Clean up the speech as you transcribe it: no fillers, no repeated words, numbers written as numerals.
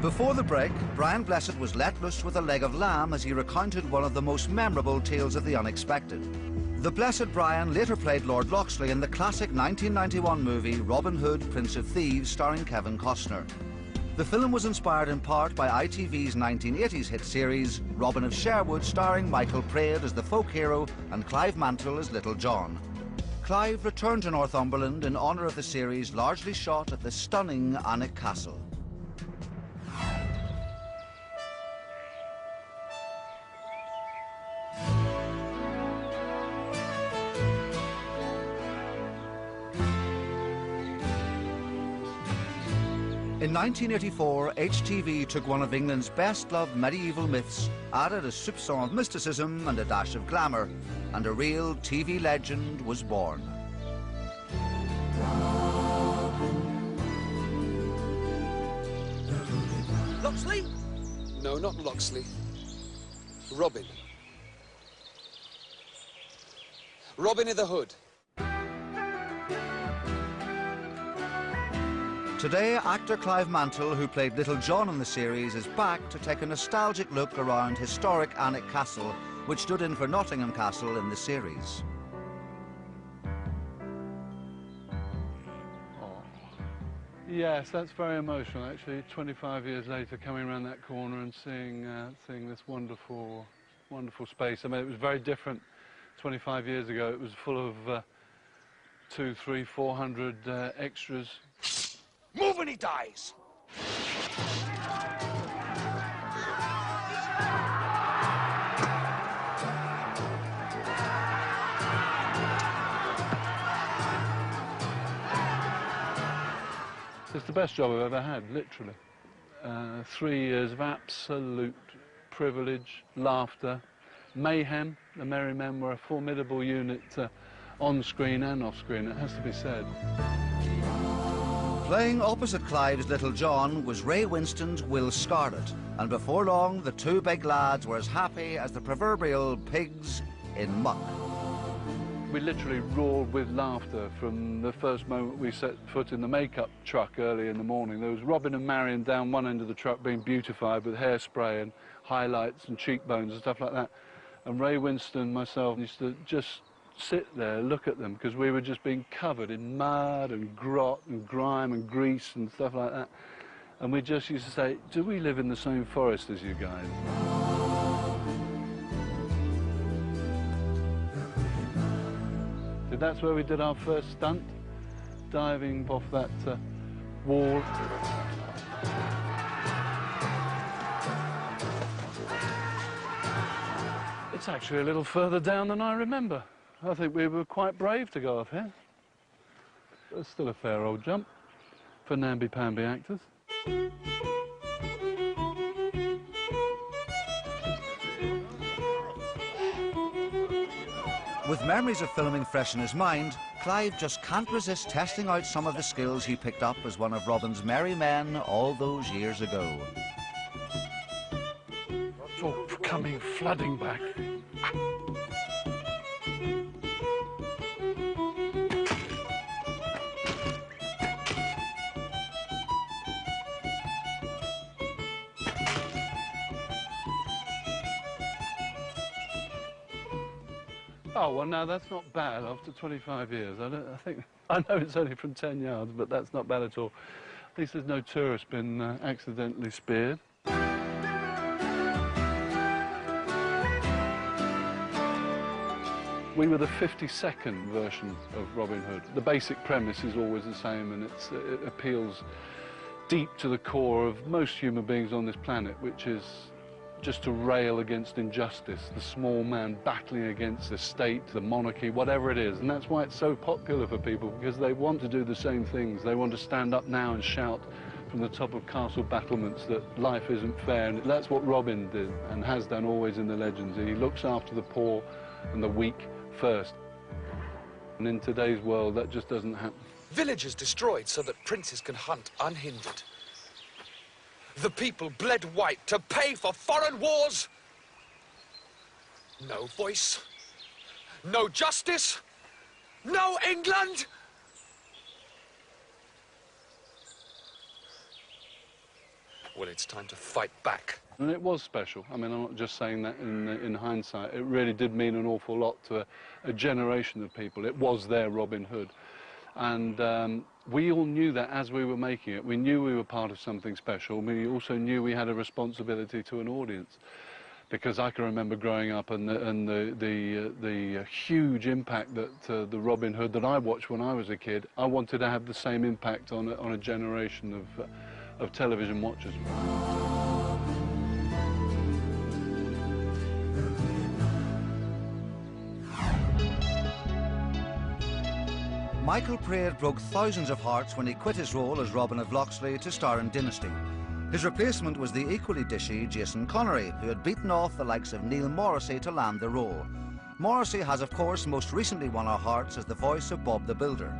Before the break, Brian Blessed was let loose with a leg of lamb as he recounted one of the most memorable tales of the unexpected. The Blessed Brian later played Lord Loxley in the classic 1991 movie Robin Hood, Prince of Thieves, starring Kevin Costner. The film was inspired in part by ITV's 1980s hit series Robin of Sherwood, starring Michael Praed as the folk hero and Clive Mantle as Little John. Clive returned to Northumberland in honour of the series, largely shot at the stunning Alnwick Castle. In 1984, HTV took one of England's best-loved medieval myths, added a soupçon of mysticism and a dash of glamour, and a real TV legend was born. Loxley? No, not Loxley. Robin. Robin of the Hood. Today, actor Clive Mantle, who played Little John in the series, is back to take a nostalgic look around historic Alnwick Castle, which stood in for Nottingham Castle in the series. Oh. Yes, that's very emotional, actually. 25 years later, coming around that corner and seeing this wonderful, wonderful space. I mean, it was very different 25 years ago. It was full of 200, 300, 400 extras. Move and he dies! It's the best job I've ever had, literally. 3 years of absolute privilege, laughter, mayhem. The Merry Men were a formidable unit on screen and off screen, it has to be said. Playing opposite Clive's Little John was Ray Winstone's Will Scarlett, and before long the two big lads were as happy as the proverbial pigs in muck. We literally roared with laughter from the first moment we set foot in the makeup truck early in the morning. There was Robin and Marion down one end of the truck being beautified with hairspray and highlights and cheekbones and stuff like that. And Ray Winstone and myself used to just sit there, look at them, because we were just being covered in mud and grot and grime and grease and stuff like that. And we just used to say, do we live in the same forest as you guys? So that's where we did our first stunt, diving off that wall. It's actually a little further down than I remember. I think we were quite brave to go off here. It's still a fair old jump for namby-pamby actors. With memories of filming fresh in his mind, Clive just can't resist testing out some of the skills he picked up as one of Robin's merry men all those years ago. It's all coming flooding back. Oh, well, no, that's not bad after 25 years. I know it's only from 10 yards, but that's not bad at all. At least there's no tourist been accidentally speared. We were the 52nd version of Robin Hood. The basic premise is always the same, and it appeals deep to the core of most human beings on this planet, which is just to rail against injustice, the small man battling against the state, the monarchy, whatever it is. And that's why it's so popular for people, because they want to do the same things. They want to stand up now and shout from the top of castle battlements that life isn't fair. And that's what Robin did and has done always in the legends. He looks after the poor and the weak first. And in today's world, that just doesn't happen. Villages destroyed so that princes can hunt unhindered. The people bled white to pay for foreign wars. No voice, no justice, no England. Well, it's time to fight back. And it was special. I mean, I'm not just saying that in hindsight. It really did mean an awful lot to a generation of people. It was their Robin Hood. And we all knew that as we were making it. We knew we were part of something special. We also knew we had a responsibility to an audience. Because I can remember growing up and the huge impact that the Robin Hood that I watched when I was a kid, I wanted to have the same impact on a generation of television watchers. Michael Praed broke thousands of hearts when he quit his role as Robin of Locksley to star in Dynasty. His replacement was the equally dishy Jason Connery, who had beaten off the likes of Neil Morrissey to land the role. Morrissey has, of course, most recently won our hearts as the voice of Bob the Builder.